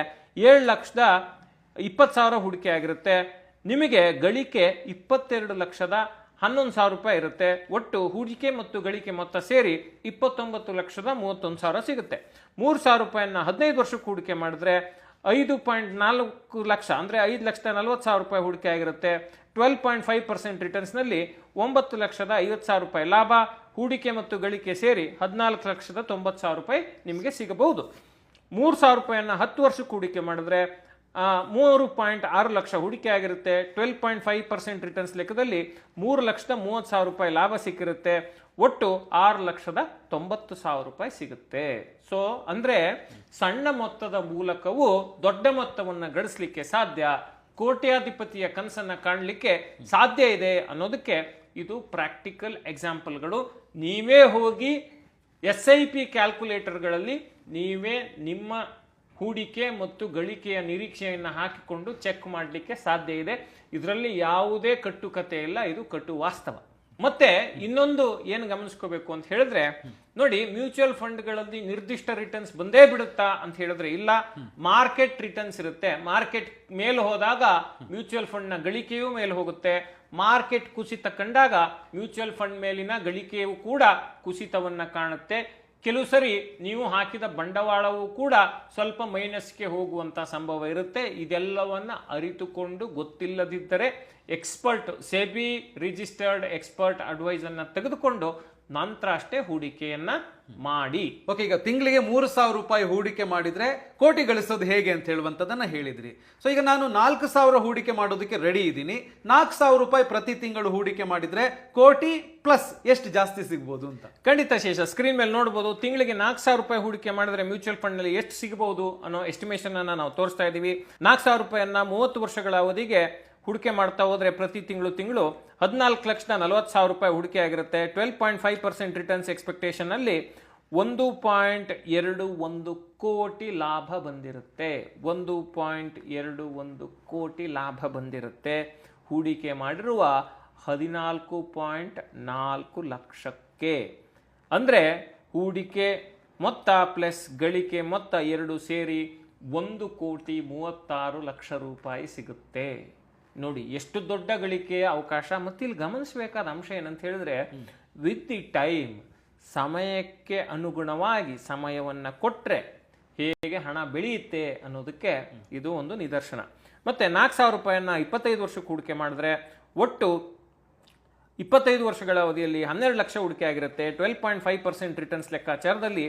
Speaker 2: 7,20,000 ಹೂಡಿಕೆ ಆಗಿರುತ್ತೆ. ನಿಮಗೆ ಗಳಿಕೆ 22,11,000 ಇರುತ್ತೆ. ಒಟ್ಟು ಹೂಡಿಕೆ ಮತ್ತು ಗಳಿಕೆ ಮೊತ್ತ ಸೇರಿ 29,31,000 ಸಿಗುತ್ತೆ. 3,000 ರೂಪಾಯಿಯನ್ನ 15 ವರ್ಷಕ್ಕೆ ಹೂಡಿಕೆ ಮಾಡಿದ್ರೆ 5.4 ಲಕ್ಷ ಅಂದ್ರೆ 5,40,000 ಹೂಡಿಕೆ ಆಗಿರುತ್ತೆ. 12.5% ರಿಟರ್ನ್ಸ್ನಲ್ಲಿ 9,50,000 ಲಾಭ. ಹೂಡಿಕೆ ಮತ್ತು ಗಳಿಕೆ ಸೇರಿ 14,90,000 ನಿಮಗೆ ಸಿಗಬಹುದು. 3,000 ರೂಪಾಯಿಯನ್ನ 10 ವರ್ಷಕ್ಕೆ ಹೂಡಿಕೆ ಮಾಡಿದ್ರೆ 3.6 ಲಕ್ಷ ಹೂಡಿಕೆ ಆಗಿರುತ್ತೆ. 12.5% ರಿಟರ್ನ್ಸ್ ಲೆಕ್ಕದಲ್ಲಿ 3,30,000 ಲಾಭ ಸಿಕ್ಕಿರುತ್ತೆ. ಒಟ್ಟು 6,90,000 ಸಿಗುತ್ತೆ. ಸೊ ಅಂದ್ರೆ ಸಣ್ಣ ಮೊತ್ತದ ಮೂಲಕವೂ ದೊಡ್ಡ ಮೊತ್ತವನ್ನು ಗಳಿಸಲಿಕ್ಕೆ ಸಾಧ್ಯ, ಕೋಟ್ಯಾಧಿಪತಿಯ ಕನಸನ್ನ ಕಾಣಲಿಕ್ಕೆ ಸಾಧ್ಯ ಇದೆ ಅನ್ನೋದಕ್ಕೆ ಇದು ಪ್ರಾಕ್ಟಿಕಲ್ ಎಕ್ಸಾಂಪಲ್ಗಳು. ನೀವೇ ಹೋಗಿ SIP ಕ್ಯಾಲ್ಕುಲೇಟರ್ಗಳಲ್ಲಿ ನೀವೇ ನಿಮ್ಮ ಹೂಡಿಕೆ ಮತ್ತು ಗಳಿಕೆಯ ನಿರೀಕ್ಷೆಯನ್ನು ಹಾಕಿಕೊಂಡು ಚೆಕ್ ಮಾಡಲಿಕ್ಕೆ ಸಾಧ್ಯ ಇದೆ. ಇದರಲ್ಲಿ ಯಾವುದೇ ಕಟ್ಟುಕತೆ ಇಲ್ಲ, ಇದು ಕಟ್ಟು ವಾಸ್ತವ. ಮತ್ತೆ ಇನ್ನೊಂದು ಏನು ಗಮನಿಸ್ಕೋಬೇಕು ಅಂತ ಹೇಳಿದ್ರೆ, ನೋಡಿ ಮ್ಯೂಚುವಲ್ ಫಂಡ್ಗಳಲ್ಲಿ ನಿರ್ದಿಷ್ಟ ರಿಟರ್ನ್ಸ್ ಬಂದೇ ಬಿಡುತ್ತಾ ಅಂತ ಹೇಳಿದ್ರೆ ಇಲ್ಲ, ಮಾರ್ಕೆಟ್ ರಿಟರ್ನ್ಸ್ ಇರುತ್ತೆ. ಮಾರ್ಕೆಟ್ ಮೇಲೆ ಹೋದಾಗ ಮ್ಯೂಚುವಲ್ ಫಂಡ್ ನ ಗಳಿಕೆಯೂ ಮೇಲೆ ಹೋಗುತ್ತೆ. ಮಾರ್ಕೆಟ್ ಕುಸಿತ ಕಂಡಾಗ ಮ್ಯೂಚುವಲ್ ಫಂಡ್ ಮೇಲಿನ ಗಳಿಕೆಯೂ ಕೂಡ ಕುಸಿತವನ್ನ ಕಾಣುತ್ತೆ. ಕೆಲವು ಸರಿ ನೀವು ಹಾಕಿದ ಬಂಡವಾಳವೂ ಕೂಡ ಸ್ವಲ್ಪ ಮೈನಸ್ಗೆ ಹೋಗುವಂತ ಸಂಭವ ಇರುತ್ತೆ. ಇದೆಲ್ಲವನ್ನ ಅರಿತುಕೊಂಡು ಗೊತ್ತಿಲ್ಲದಿದ್ದರೆ expert, SEBI registered expert advice ಅನ್ನ ತೆಗೆದುಕೊಂಡು ನಂತರ ಅಷ್ಟೇ ಹೂಡಿಕೆಯನ್ನ ಮಾಡಿ.
Speaker 1: ಓಕೆ, ಈಗ ತಿಂಗಳಿಗೆ 3,000 ರೂಪಾಯಿ ಹೂಡಿಕೆ ಮಾಡಿದ್ರೆ ಕೋಟಿ ಗಳಿಸೋದು ಹೇಗೆ ಅಂತ ಹೇಳುವಂತದನ್ನ ಹೇಳಿದ್ರಿ. ಸೊ ಈಗ ನಾನು 4,000 ಹೂಡಿಕೆ ಮಾಡೋದಕ್ಕೆ ರೆಡಿ ಇದ್ದೀನಿ. 4,000 ರೂಪಾಯಿ ಪ್ರತಿ ತಿಂಗಳು ಹೂಡಿಕೆ ಮಾಡಿದ್ರೆ ಕೋಟಿ ಪ್ಲಸ್ ಎಷ್ಟು ಜಾಸ್ತಿ ಸಿಗ್ಬೋದು ಅಂತ?
Speaker 2: ಖಂಡಿತ ಶೇಷ, ಸ್ಕ್ರೀನ್ ಮೇಲೆ ನೋಡಬಹುದು. ತಿಂಗಳಿಗೆ 4,000 ರೂಪಾಯಿ ಹೂಡಿಕೆ ಮಾಡಿದ್ರೆ ಮ್ಯೂಚುವಲ್ ಫಂಡ್ ನಲ್ಲಿ ಎಷ್ಟು ಸಿಗಬಹುದು ಅನ್ನೋ ಎಸ್ಟಿಮೇಷನ್ ಅನ್ನ ನಾವು ತೋರಿಸ್ತಾ ಇದೀವಿ. 4,000 ರೂಪಾಯಿಯನ್ನ 30 ವರ್ಷಗಳ ಅವಧಿಗೆ ಹೂಡಿಕೆ ಮಾಡ್ತಾ ಹೋದ್ರೆ ಪ್ರತಿ ತಿಂಗಳು 14,40,000 ಹೂಡಿಕೆ ಆಗಿರುತ್ತೆ. 12.5% ರಿಟರ್ನ್ಸ್ ಎಕ್ಸ್ಪೆಕ್ಟೇಷನ್ ಅಲ್ಲಿ 1.21 ಕೋಟಿ ಲಾಭ ಬಂದಿರುತ್ತೆ. 1.21 ಕೋಟಿ ಲಾಭ ಬಂದಿರುತ್ತೆ. ಹೂಡಿಕೆ ಮಾಡಿರುವ 14.4 ಲಕ್ಷಕ್ಕೆ. ಅಂದ್ರೆ ಹೂಡಿಕೆ ಮೊತ್ತ ಪ್ಲಸ್ ಗಳಿಕೆ ಮೊತ್ತ ಎರಡು ಸೇರಿ 1,36,00,000 ಸಿಗುತ್ತೆ. ನೋಡಿ ಎಷ್ಟು ದೊಡ್ಡ ಗಳಿಕೆಯ ಅವಕಾಶ. ಮತ್ತೆ ಇಲ್ಲಿ ಗಮನಿಸಬೇಕಾದ ಅಂಶ ಏನಂತ ಹೇಳಿದ್ರೆ, ವಿತ್ ದಿ ಟೈಮ್, ಸಮಯಕ್ಕೆ ಅನುಗುಣವಾಗಿ ಸಮಯವನ್ನ ಕೊಟ್ರೆ ಹೇಗೆ ಹಣ ಬೆಳೆಯುತ್ತೆ ಅನ್ನೋದಕ್ಕೆ ಇದು ಒಂದು ನಿದರ್ಶನ. ಮತ್ತೆ 4,000 ರೂಪಾಯಿಯನ್ನ 25 ವರ್ಷಕ್ಕೆ ಹೂಡಿಕೆ ಮಾಡಿದ್ರೆ ಒಟ್ಟು 25 ವರ್ಷಗಳ ಅವಧಿಯಲ್ಲಿ 12 ಲಕ್ಷ ಹೂಡಿಕೆ ಆಗಿರುತ್ತೆ. 12.5% ರಿಟರ್ನ್ಸ್ ಲೆಕ್ಕಾಚಾರದಲ್ಲಿ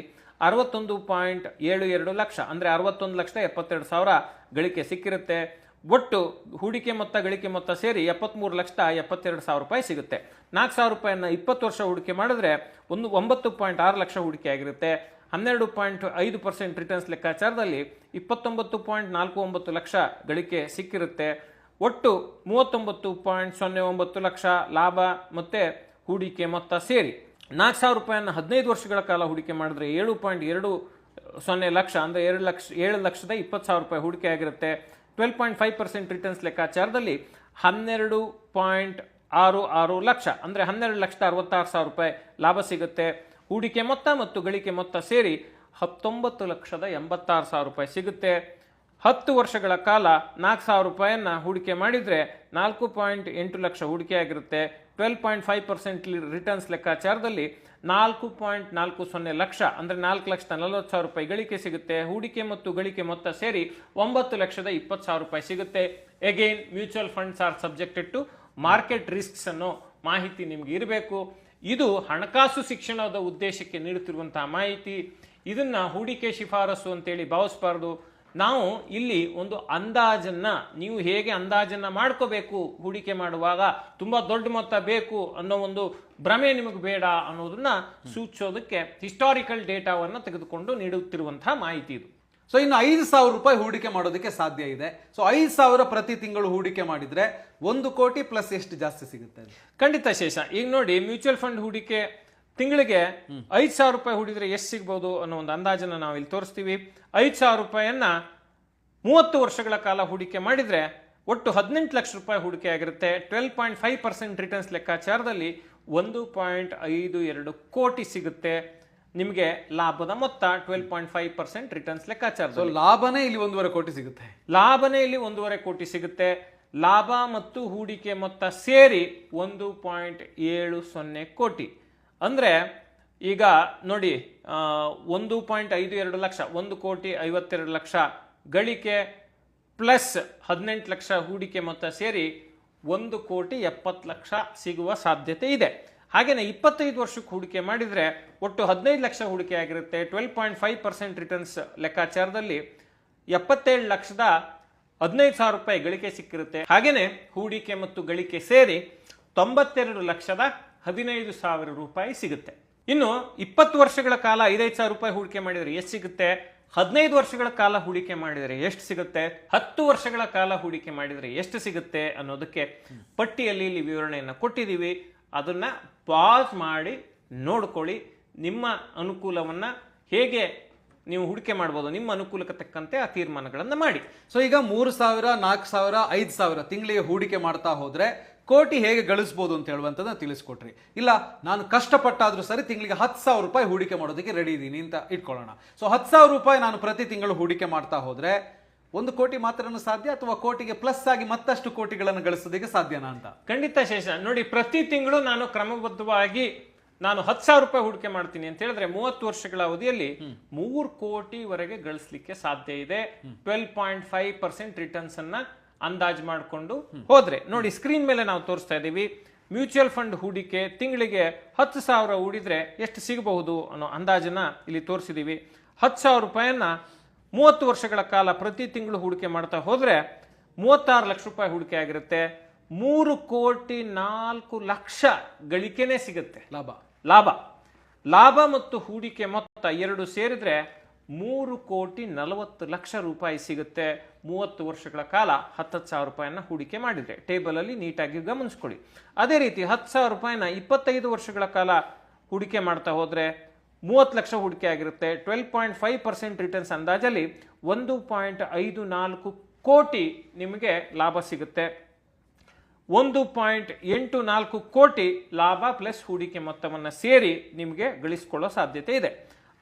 Speaker 2: 61.72 ಲಕ್ಷ ಅಂದ್ರೆ 61,72,000 ಗಳಿಕೆ ಸಿಕ್ಕಿರುತ್ತೆ. ಒಟ್ಟು ಹೂಡಿಕೆ ಮೊತ್ತ ಗಳಿಕೆ ಮೊತ್ತ ಸೇರಿ 73,72,000 ಸಿಗುತ್ತೆ. 4,000 ರೂಪಾಯಿಯನ್ನ 20 ವರ್ಷ ಹೂಡಿಕೆ ಮಾಡಿದ್ರೆ 9.6 ಲಕ್ಷ ಹೂಡಿಕೆ ಆಗಿರುತ್ತೆ. 12.5% ರಿಟರ್ನ್ಸ್ ಲೆಕ್ಕಾಚಾರದಲ್ಲಿ 29.49 ಲಕ್ಷ ಗಳಿಕೆ ಸಿಕ್ಕಿರುತ್ತೆ. ಒಟ್ಟು 39.09 ಲಕ್ಷ ಲಾಭ ಮತ್ತೆ ಹೂಡಿಕೆ ಮೊತ್ತ ಸೇರಿ 4,000 ರೂಪಾಯಿಯನ್ನ 15 ವರ್ಷಗಳ ಕಾಲ ಹೂಡಿಕೆ ಮಾಡಿದ್ರೆ 7.20 ಲಕ್ಷ ಅಂದ್ರೆ 7,20,000 ಹೂಡಿಕೆ ಆಗಿರುತ್ತೆ. 12.5% ರಿಟರ್ನ್ಸ್ ಲೆಕ್ಕಾಚಾರದಲ್ಲಿ 12.66 ಲಕ್ಷ ಅಂದ್ರೆ 12,66,000 ಲಾಭ ಸಿಗುತ್ತೆ. ಹೂಡಿಕೆ ಮೊತ್ತ ಮತ್ತು ಗಳಿಕೆ ಮೊತ್ತ ಸೇರಿ 19,86,000 ಸಿಗುತ್ತೆ. 10 ವರ್ಷಗಳ ಕಾಲ 4,000 ರೂಪಾಯಿಯನ್ನ ಹೂಡಿಕೆ ಮಾಡಿದ್ರೆ 4.8 ಲಕ್ಷ ಹೂಡಿಕೆ ಆಗಿರುತ್ತೆ. 12.5% ರಿಟರ್ನ್ಸ್ ಲೆಕ್ಕಾಚಾರದಲ್ಲಿ 4.40 ಲಕ್ಷ ಅಂದ್ರೆ 4,40,000 ಗಳಿಕೆ ಸಿಗುತ್ತೆ. ಹೂಡಿಕೆ ಮತ್ತು ಗಳಿಕೆ ಮೊತ್ತ ಸೇರಿ 9,20,000 ಸಿಗುತ್ತೆ. Again mutual funds are subjected to market risks ಅನ್ನೋ ಮಾಹಿತಿ ನಿಮ್ಗೆ ಇರಬೇಕು. ಇದು ಹಣಕಾಸು ಶಿಕ್ಷಣದ ಉದ್ದೇಶಕ್ಕೆ ನೀಡುತ್ತಿರುವಂತಹ ಮಾಹಿತಿ. ಇದನ್ನ ಹೂಡಿಕೆ ಶಿಫಾರಸು ಅಂತೇಳಿ ಭಾವಿಸಬಾರದು. ನಾವು ಇಲ್ಲಿ ಒಂದು ಅಂದಾಜನ್ನ, ನೀವು ಹೇಗೆ ಅಂದಾಜನ್ನ ಮಾಡ್ಕೋಬೇಕು ಹೂಡಿಕೆ ಮಾಡುವಾಗ, ತುಂಬಾ ದೊಡ್ಡ ಮೊತ್ತ ಬೇಕು ಅನ್ನೋ ಒಂದು ಭ್ರಮೆ ನಿಮಗೆ ಬೇಡ ಅನ್ನೋದನ್ನ ಸೂಚಿಸೋದಕ್ಕೆ ಹಿಸ್ಟಾರಿಕಲ್ ಡೇಟಾವನ್ನ ತೆಗೆದುಕೊಂಡು ನೀಡುತ್ತಿರುವಂತಹ ಮಾಹಿತಿ ಇದು.
Speaker 1: ಸೊ ಇನ್ನು 5,000 ರೂಪಾಯಿ ಹೂಡಿಕೆ ಮಾಡೋದಕ್ಕೆ ಸಾಧ್ಯ ಇದೆ. ಸೊ 5,000 ಪ್ರತಿ ತಿಂಗಳು ಹೂಡಿಕೆ ಮಾಡಿದ್ರೆ 1 ಕೋಟಿ ಪ್ಲಸ್ ಎಷ್ಟು ಜಾಸ್ತಿ ಸಿಗುತ್ತೆ?
Speaker 2: ಖಂಡಿತ ಶೇಷ. ಈಗ ನೋಡಿ, ಮ್ಯೂಚುವಲ್ ಫಂಡ್ ಹೂಡಿಕೆ ತಿಂಗಳಿಗೆ 5,000 ರೂಪಾಯಿ ಹೂಡಿದ್ರೆ ಎಷ್ಟು ಸಿಗ್ಬೋದು ಅನ್ನೋ ಒಂದು ಅಂದಾಜನ್ನ ನಾವು ಇಲ್ಲಿ ತೋರಿಸ್ತೀವಿ. 5,000 ರೂಪಾಯಿಯನ್ನ 30 ವರ್ಷಗಳ ಕಾಲ ಹೂಡಿಕೆ ಮಾಡಿದ್ರೆ ಒಟ್ಟು 18 ಲಕ್ಷ ರೂಪಾಯಿ ಹೂಡಿಕೆ ಆಗಿರುತ್ತೆ. 12.5% ರಿಟರ್ನ್ಸ್ ಲೆಕ್ಕಾಚಾರದಲ್ಲಿ 1.52 ಕೋಟಿ ಸಿಗುತ್ತೆ. ನಿಮಗೆ ಲಾಭದ ಮೊತ್ತ 12.5% ರಿಟರ್ನ್ಸ್ ಲೆಕ್ಕಾಚಾರ.
Speaker 1: ಲಾಭನೇ ಇಲ್ಲಿ 1.5 ಕೋಟಿ ಸಿಗುತ್ತೆ.
Speaker 2: ಲಾಭನೇ ಇಲ್ಲಿ 1.5 ಕೋಟಿ ಸಿಗುತ್ತೆ. ಲಾಭ ಮತ್ತು ಹೂಡಿಕೆ ಮೊತ್ತ ಸೇರಿ 1.70 ಕೋಟಿ. ಅಂದರೆ ಈಗ ನೋಡಿ 1.52 ಲಕ್ಷ, 1,52,00,000 ಗಳಿಕೆ ಪ್ಲಸ್ 18 ಲಕ್ಷ ಹೂಡಿಕೆ ಮೊತ್ತ ಸೇರಿ 1,70,00,000 ಸಿಗುವ ಸಾಧ್ಯತೆ ಇದೆ. ಹಾಗೆಯೇ 25 ವರ್ಷಕ್ಕೆ ಹೂಡಿಕೆ ಮಾಡಿದರೆ ಒಟ್ಟು 15 ಲಕ್ಷ ಹೂಡಿಕೆ ಆಗಿರುತ್ತೆ. 12.5% ರಿಟರ್ನ್ಸ್ ಲೆಕ್ಕಾಚಾರದಲ್ಲಿ 77,15,000 ರೂಪಾಯಿ ಗಳಿಕೆ ಸಿಕ್ಕಿರುತ್ತೆ. ಹಾಗೆಯೇ ಹೂಡಿಕೆ ಮತ್ತು ಗಳಿಕೆ ಸೇರಿ 92,15,000 ರೂಪಾಯಿ ಸಿಗುತ್ತೆ. ಇನ್ನು 20 ವರ್ಷಗಳ ಕಾಲ 5,000 ರೂಪಾಯಿ ಹೂಡಿಕೆ ಮಾಡಿದರೆ ಎಷ್ಟು ಸಿಗುತ್ತೆ? 15 ವರ್ಷಗಳ ಕಾಲ ಹೂಡಿಕೆ ಮಾಡಿದರೆ ಎಷ್ಟು ಸಿಗುತ್ತೆ? 10 ವರ್ಷಗಳ ಕಾಲ ಹೂಡಿಕೆ ಮಾಡಿದರೆ ಎಷ್ಟು ಸಿಗುತ್ತೆ ಅನ್ನೋದಕ್ಕೆ ಪಟ್ಟಿಯಲ್ಲಿ ಇಲ್ಲಿ ವಿವರಣೆಯನ್ನು ಕೊಟ್ಟಿದ್ದೀವಿ. ಅದನ್ನ ಪಾಸ್ ಮಾಡಿ ನೋಡ್ಕೊಳ್ಳಿ. ನಿಮ್ಮ ಅನುಕೂಲವನ್ನ ಹೇಗೆ ನೀವು ಹೂಡಿಕೆ ಮಾಡ್ಬೋದು, ನಿಮ್ಮ ಅನುಕೂಲಕ್ಕೆ ತಕ್ಕಂತೆ ಆ ತೀರ್ಮಾನಗಳನ್ನು ಮಾಡಿ.
Speaker 1: ಸೊ ಈಗ 3,000, 4,000, 5,000 ತಿಂಗಳಿಗೆ ಹೂಡಿಕೆ ಮಾಡ್ತಾ ಹೋದ್ರೆ ಕೋಟಿ ಹೇಗೆ ಗಳಿಸ್ಬೋದು ಅಂತ ಹೇಳುವಂಥದ್ದನ್ನ ತಿಳಿಸ್ಕೊಟ್ರಿ. ಇಲ್ಲ ನಾನು ಕಷ್ಟಪಟ್ಟಾದ್ರೂ ಸರಿ ತಿಂಗಳಿಗೆ 10,000 ರೂಪಾಯಿ ಹೂಡಿಕೆ ಮಾಡೋದಕ್ಕೆ ರೆಡಿ ಇದ್ದೀನಿ ಅಂತ ಇಟ್ಕೊಳ್ಳೋಣ. ಸೊ 10,000 ರೂಪಾಯಿ ನಾನು ಪ್ರತಿ ತಿಂಗಳು ಹೂಡಿಕೆ ಮಾಡ್ತಾ ಹೋದ್ರೆ 1 ಕೋಟಿ ಮಾತ್ರನೂ ಸಾಧ್ಯ, ಅಥವಾ ಕೋಟಿಗೆ ಪ್ಲಸ್ ಆಗಿ ಮತ್ತಷ್ಟು ಕೋಟಿಗಳನ್ನು ಗಳಿಸೋದಕ್ಕೆ ಸಾಧ್ಯನಾ ಅಂತ?
Speaker 2: ಖಂಡಿತ ಶೇಷ. ನೋಡಿ, ಪ್ರತಿ ತಿಂಗಳು ನಾನು ಕ್ರಮಬದ್ಧವಾಗಿ ನಾನು 10,000 ರೂಪಾಯಿ ಹೂಡಿಕೆ ಮಾಡ್ತೀನಿ ಅಂತ ಹೇಳಿದ್ರೆ 30 ವರ್ಷಗಳ ಅವಧಿಯಲ್ಲಿ 3 ಕೋಟಿವರೆಗೆ ಗಳಿಸಲಿಕ್ಕೆ ಸಾಧ್ಯ ಇದೆ. 12.5% ರಿಟರ್ನ್ಸ್ ಅನ್ನ ಅಂದಾಜು ಮಾಡಿಕೊಂಡು ಹೋದ್ರೆ ನೋಡಿ, ಸ್ಕ್ರೀನ್ ಮೇಲೆ ನಾವು ತೋರಿಸ್ತಾ ಇದ್ದೀವಿ. ಮ್ಯೂಚುವಲ್ ಫಂಡ್ ಹೂಡಿಕೆ ತಿಂಗಳಿಗೆ 10,000 ಹೂಡಿದ್ರೆ ಎಷ್ಟು ಸಿಗಬಹುದು ಅನ್ನೋ ಅಂದಾಜನ್ನ ಇಲ್ಲಿ ತೋರಿಸಿದೀವಿ. 10,000 ರೂಪಾಯಿಯನ್ನ 30 ವರ್ಷಗಳ ಕಾಲ ಪ್ರತಿ ತಿಂಗಳು ಹೂಡಿಕೆ ಮಾಡ್ತಾ ಹೋದ್ರೆ 36 ಲಕ್ಷ ರೂಪಾಯಿ ಹೂಡಿಕೆ ಆಗಿರುತ್ತೆ. 3,04,00,000 ಗಳಿಕೆನೇ ಸಿಗುತ್ತೆ. ಲಾಭ ಮತ್ತು ಹೂಡಿಕೆ ಮೊತ್ತ ಎರಡು ಸೇರಿದ್ರೆ 3,40,00,000 ರೂಪಾಯಿ ಸಿಗುತ್ತೆ. 30 ವರ್ಷಗಳ ಕಾಲ 10,000 ರೂಪಾಯಿನ ಹೂಡಿಕೆ ಮಾಡಿದ್ರೆ ಟೇಬಲ್ ಅಲ್ಲಿ ನೀಟಾಗಿ ಗಮನಿಸ್ಕೊಳ್ಳಿ. ಅದೇ ರೀತಿ 10,000 ರೂಪಾಯಿನ 25 ವರ್ಷಗಳ ಕಾಲ ಹೂಡಿಕೆ ಮಾಡ್ತಾ ಹೋದ್ರೆ 30 ಲಕ್ಷ ಹೂಡಿಕೆ ಆಗಿರುತ್ತೆ. 12.5% ರಿಟರ್ನ್ಸ್ ಅಂದಾಜಲ್ಲಿ 1.54 ಕೋಟಿ ನಿಮಗೆ ಲಾಭ ಸಿಗುತ್ತೆ. 1.84 ಕೋಟಿ ಲಾಭ ಪ್ಲಸ್ ಹೂಡಿಕೆ ಮೊತ್ತವನ್ನು ಸೇರಿ ನಿಮಗೆ ಗಳಿಸಿಕೊಳ್ಳೋ ಸಾಧ್ಯತೆ ಇದೆ.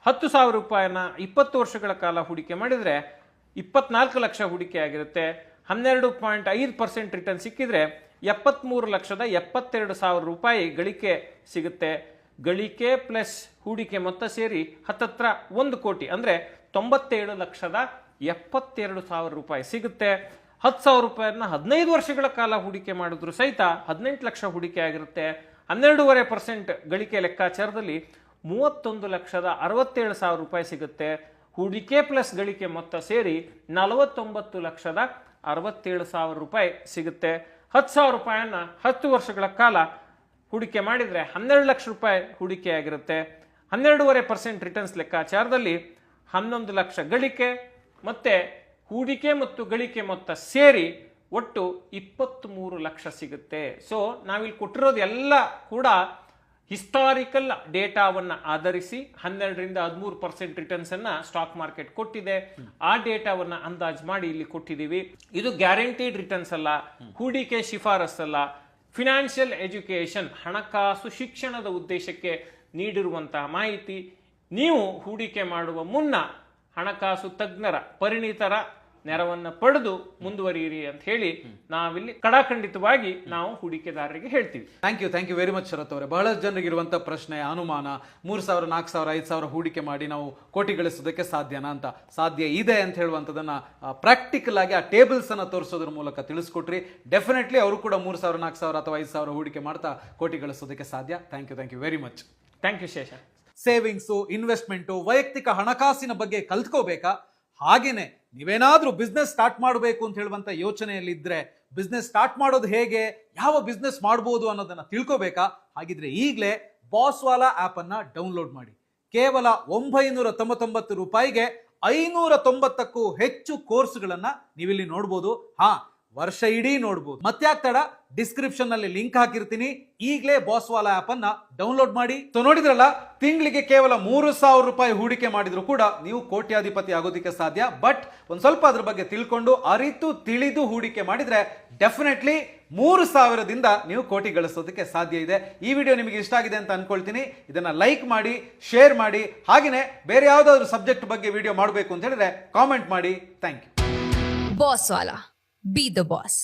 Speaker 2: 10,000 ರೂಪಾಯಿನ 20 ವರ್ಷಗಳ ಕಾಲ ಹೂಡಿಕೆ ಮಾಡಿದರೆ 24 ಲಕ್ಷ ಹೂಡಿಕೆ ಆಗಿರುತ್ತೆ. 12.5% ರಿಟರ್ನ್ ಸಿಕ್ಕಿದ್ರೆ 73,72,000 ರೂಪಾಯಿ ಗಳಿಕೆ ಸಿಗುತ್ತೆ. ಗಳಿಕೆ ಪ್ಲಸ್ ಹೂಡಿಕೆ ಮೊತ್ತ ಸೇರಿ ಹತ್ತತ್ರ 1 ಕೋಟಿ ಅಂದರೆ 97,72,000 ರೂಪಾಯಿ ಸಿಗುತ್ತೆ. 10,000 ರೂಪಾಯಿನ 15 ವರ್ಷಗಳ ಕಾಲ ಹೂಡಿಕೆ ಮಾಡಿದ್ರು ಸಹಿತ 18 ಲಕ್ಷ ಹೂಡಿಕೆ ಆಗಿರುತ್ತೆ. 12.5% ಗಳಿಕೆ ಲೆಕ್ಕಾಚಾರದಲ್ಲಿ 31,67,000 ರೂಪಾಯಿ ಸಿಗುತ್ತೆ. ಹೂಡಿಕೆ ಪ್ಲಸ್ ಗಳಿಕೆ ಮೊತ್ತ ಸೇರಿ 49,67,000 ರೂಪಾಯಿ ಸಿಗುತ್ತೆ. 10,000 ರೂಪಾಯಿಯನ್ನ 10 ವರ್ಷಗಳ ಕಾಲ ಹೂಡಿಕೆ ಮಾಡಿದರೆ 12 ಲಕ್ಷ ರೂಪಾಯಿ ಹೂಡಿಕೆ ಆಗಿರುತ್ತೆ. 12.5% ರಿಟರ್ನ್ಸ್ ಲೆಕ್ಕಾಚಾರದಲ್ಲಿ 11 ಲಕ್ಷ ಗಳಿಕೆ ಮತ್ತೆ ಹೂಡಿಕೆ ಮತ್ತು ಗಳಿಕೆ ಮೊತ್ತ ಸೇರಿ ಒಟ್ಟು 23 ಲಕ್ಷ ಸಿಗುತ್ತೆ. ಸೊ ನಾವಿಲ್ಲಿ ಕೊಟ್ಟಿರೋದು ಎಲ್ಲ ಕೂಡ ಹಿಸ್ಟಾರಿಕಲ್ ಡೇಟಾವನ್ನು ಆಧರಿಸಿ 12ರಿಂದ 13% ರಿಟರ್ನ್ಸ್ ಅನ್ನ ಸ್ಟಾಕ್ ಮಾರ್ಕೆಟ್ ಕೊಟ್ಟಿದೆ. ಆ ಡೇಟಾವನ್ನು ಅಂದಾಜು ಮಾಡಿ ಇಲ್ಲಿ ಕೊಟ್ಟಿದ್ದೀವಿ. ಇದು ಗ್ಯಾರಂಟಿಡ್ ರಿಟರ್ನ್ಸ್ ಅಲ್ಲ, ಹೂಡಿಕೆ ಶಿಫಾರಸ್ ಅಲ್ಲ, ಫಿನಾನ್ಷಿಯಲ್ ಎಜುಕೇಶನ್ ಹಣಕಾಸು ಶಿಕ್ಷಣದ ಉದ್ದೇಶಕ್ಕೆ ನೀಡಿರುವಂತಹ ಮಾಹಿತಿ. ನೀವು ಹೂಡಿಕೆ ಮಾಡುವ ಮುನ್ನ ಹಣಕಾಸು ತಜ್ಞರ ಪರಿಣಿತರ ನೆರವನ್ನು ಪಡೆದು ಮುಂದುವರಿಯಿರಿ ಅಂತ ಹೇಳಿ ನಾವಿಲ್ಲಿ ಕಡಾಖಂಡಿತವಾಗಿ ನಾವು ಹೂಡಿಕೆದಾರರಿಗೆ ಹೇಳ್ತೀವಿ.
Speaker 1: ಥ್ಯಾಂಕ್ ಯು ವೆರಿ ಮಚ್ ಶರತ್ ಅವರೇ. ಬಹಳಷ್ಟು ಜನರಿಗೆ ಇರುವಂತಹ ಪ್ರಶ್ನೆ, ಅನುಮಾನ, 3,000, 4,000, 5,000 ಹೂಡಿಕೆ ಮಾಡಿ ನಾವು ಕೋಟಿ ಗಳಿಸೋದಕ್ಕೆ ಸಾಧ್ಯನಾ ಅಂತ. ಸಾಧ್ಯ ಇದೆ ಅಂತ ಹೇಳುವಂಥದ್ದನ್ನ ಪ್ರಾಕ್ಟಿಕಲ್ ಆಗಿ ಆ ಟೇಬಲ್ಸ್ ಅನ್ನ ತೋರಿಸೋದ್ರ ಮೂಲಕ ತಿಳಿಸ್ಕೊಟ್ರಿ. ಡೆಫಿನೆಟ್ಲಿ ಅವರು ಕೂಡ 3,000, 4,000 ಅಥವಾ 5,000 ಹೂಡಿಕೆ ಮಾಡ್ತಾ ಕೋಟಿ ಗಳಿಸೋದಕ್ಕೆ ಸಾಧ್ಯ. Thank you very much.
Speaker 2: Thank you Shesha.
Speaker 1: Savings, investment, ವೈಯಕ್ತಿಕ ಹಣಕಾಸಿನ ಬಗ್ಗೆ ಕಲ್ತ್ಕೋಬೇಕಾ? ಹಾಗೇನೆ ನೀವೇನಾದ್ರೂ ಬಿಸ್ನೆಸ್ ಸ್ಟಾರ್ಟ್ ಮಾಡಬೇಕು ಅಂತ ಹೇಳುವಂತ ಯೋಚನೆಯಲ್ಲಿದ್ರೆ ಬಿಸ್ನೆಸ್ ಸ್ಟಾರ್ಟ್ ಮಾಡೋದು ಹೇಗೆ, ಯಾವ ಬಿಸ್ನೆಸ್ ಮಾಡ್ಬೋದು ಅನ್ನೋದನ್ನ ತಿಳ್ಕೋಬೇಕಾ? ಹಾಗಿದ್ರೆ ಈಗಲೇ ಬಾಸ್ವಾಲಾ ಆಪ್ ಅನ್ನ ಡೌನ್ಲೋಡ್ ಮಾಡಿ. ಕೇವಲ 999 ರೂಪಾಯಿಗೆ 590ಕ್ಕೂ ಹೆಚ್ಚು ಕೋರ್ಸ್ಗಳನ್ನ ನೀವಿಲ್ಲಿ ನೋಡ್ಬೋದು. ವರ್ಷ ಇಡೀ ನೋಡ್ಬೋದು. ಮತ್ತ್ಯಾಕ್ ತಡ, ಡಿಸ್ಕ್ರಿಪ್ಷನ್ ನಲ್ಲಿ ಲಿಂಕ್ ಹಾಕಿರ್ತೀನಿ. ಈಗಲೇ ಬಾಸ್ವಾಲಾ ಆಪ್ ಅನ್ನ ಡೌನ್ಲೋಡ್ ಮಾಡಿ. ಸೊ ನೋಡಿದ್ರಲ್ಲ, ತಿಂಗಳಿಗೆ ಕೇವಲ 3,000 ರೂಪಾಯಿ ಹೂಡಿಕೆ ಮಾಡಿದ್ರು ಕೂಡ ನೀವು ಕೋಟ್ಯಾಧಿಪತಿ ಆಗೋದಕ್ಕೆ ಸಾಧ್ಯ. ಬಟ್ ಒಂದ್ ಸ್ವಲ್ಪ ಅದ್ರ ಬಗ್ಗೆ ತಿಳ್ಕೊಂಡು ಅರಿತು ತಿಳಿದು ಹೂಡಿಕೆ ಮಾಡಿದ್ರೆ ಡೆಫಿನೆಟ್ಲಿ 3,000ದಿಂದ ನೀವು ಕೋಟಿ ಗಳಿಸೋದಕ್ಕೆ ಸಾಧ್ಯ ಇದೆ. ಈ ವಿಡಿಯೋ ನಿಮಗೆ ಇಷ್ಟ ಆಗಿದೆ ಅಂತ ಅನ್ಕೊಳ್ತೀನಿ. ಇದನ್ನ ಲೈಕ್ ಮಾಡಿ, ಶೇರ್ ಮಾಡಿ. ಹಾಗೇನೆ ಬೇರೆ ಯಾವ್ದಾದ್ರು ಸಬ್ಜೆಕ್ಟ್ ಬಗ್ಗೆ ವಿಡಿಯೋ ಮಾಡಬೇಕು ಅಂತ ಹೇಳಿದ್ರೆ ಕಾಮೆಂಟ್ ಮಾಡಿ. Thank you.
Speaker 3: ಬಾಸ್ವಾಲಾ, be the boss.